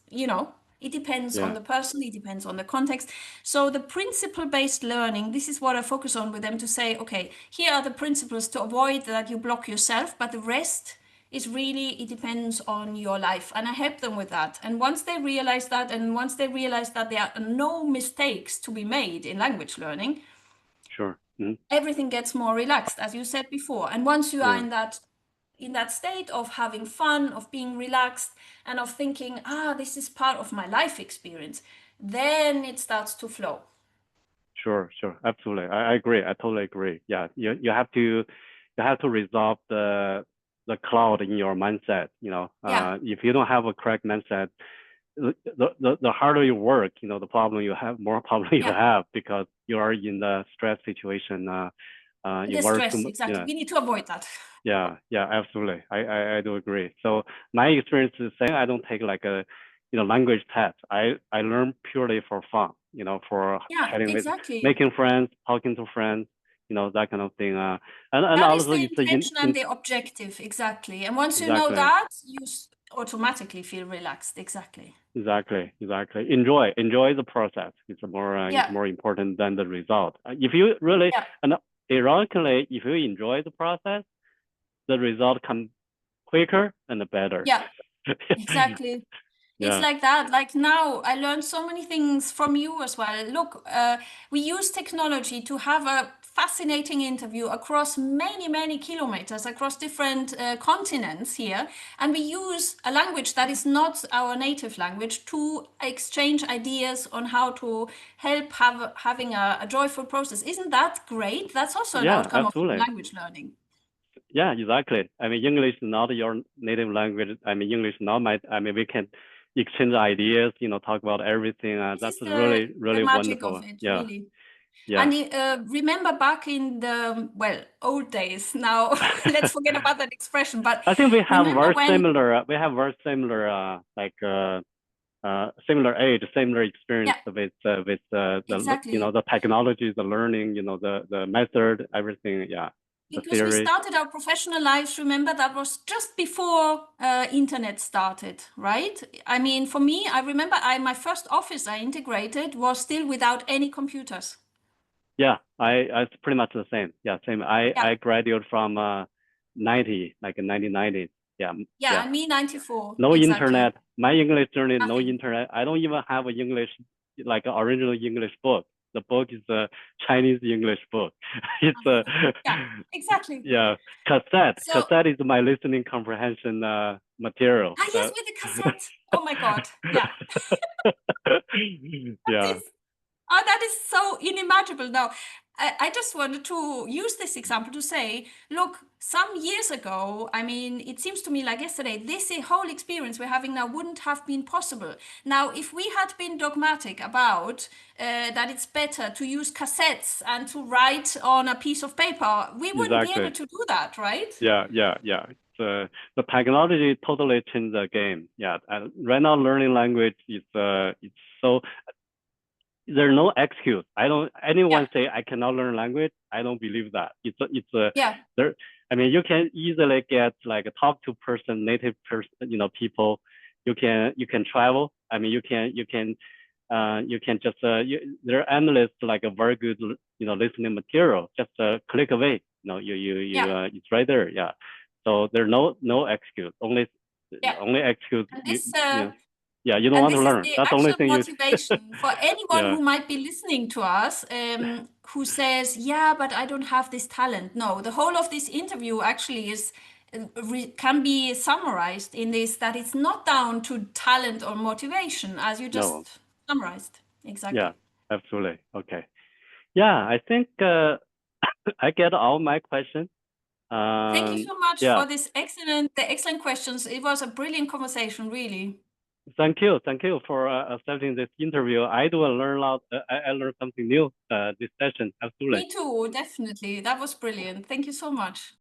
it depends on Yeah, the person, it depends on the context. So the principle-based learning, this is what I focus on with them, to say, okay, here are the principles to avoid that you block yourself, but the rest is really, it depends on your life. And I help them with that. And once they realize that, and once they realize that there are no mistakes to be made in language learning, sure. Mm-hmm. everything gets more relaxed, as you said before. And once you are Yeah, in that state of having fun, of being relaxed, and of thinking, this is part of my life experience, then it starts to flow. sure, sure. Absolutely. I agree. I totally agree. Yeah, you have to resolve the cloud in your mindset. Yeah, If you don't have a correct mindset, the harder you work, the problem you have, more problem you yeah. have because you are in the stress situation. You The work too stress, much. exactly. We need to avoid that. Yeah, yeah, absolutely. I do agree. So my experience is saying I don't take like a language test. I learn purely for fun. For Yeah, chatting with, exactly. making friends, talking to friends. That kind of thing. And That is also the it's a intention and the objective, exactly. And once you know exactly. that, you automatically feel relaxed, exactly. Exactly. Enjoy the process. It's Yeah, more important than the result. If you really, yeah, and ironically, if you enjoy the process, the result comes quicker and better. yeah, exactly. It's Yeah, like that. Like now, I learned so many things from you as well. Look, we use technology to have a fascinating interview across many, many kilometers, across different continents here. And we use a language that is not our native language to exchange ideas on how to help having a joyful process. Isn't that great? That's also an yeah, outcome of absolutely. language learning. Yeah, exactly. I mean, English is not your native language. I mean, English is not my. I mean, we can exchange ideas. Talk about everything. This That's is really, the really magic of wonderful. it, Yeah, really. yeah. And remember back in the, well, old days. Now, let's forget about that expression. But I think we have remember very when, similar. We have very similar, similar age, similar experience yeah, with exactly. the technology, the learning, the method, everything. Yeah, the Because we theory. started our professional lives, remember, that was just before internet started, right? I mean, for me, I remember my first office I integrated was still without any computers. Yeah, it's pretty much the same. Yeah, same. Yeah, I graduated from 90, like in 1990s. Yeah, yeah, yeah. and me 94, No exactly. internet. My English journey, no Nothing. internet. I don't even have an English, like an original English book. The book is a Chinese English book. It's a, Nothing. Yeah, exactly. yeah, cassette. So, Cassette is my listening comprehension material. yes, with the cassette. Oh my God. Yeah. Yeah, Oh, that is so unimaginable. Now, I just wanted to use this example to say, look, some years ago, I mean, it seems to me like yesterday, this whole experience we're having now wouldn't have been possible. Now, if we had been dogmatic about that it's better to use cassettes and to write on a piece of paper, we wouldn't be able exactly. to do that, right? Yeah, yeah, yeah. The technology totally changed the game. Yeah, and right now learning language is it's so there's no excuse. I don't Yeah, anyone say I cannot learn language. I don't believe that. It's a yeah, there. I mean, you can easily get like a talk to person, native person, people. You can travel. I mean, you can just there are endless like a very good listening material. Just click away. yeah. It's right there. Yeah. So there's no excuse. Only Yeah. only excuse And you this you know yeah you don't And want to this is learn. the That's the only actual thing you motivation for anyone yeah. who might be listening to us, who says, "Yeah, but I don't have this talent." No, the whole of this interview actually is can be summarized in this, that it's not down to talent or motivation, as you No. just summarized. Yeah, Exactly. absolutely. Okay. Yeah, I think I get all my questions. Thank you so much Yeah, for the excellent questions. It was a brilliant conversation, really. thank you. Thank you for accepting this interview. I do learn a lot. I learned something new this session. Absolutely. Me too, definitely. That was brilliant. Thank you so much.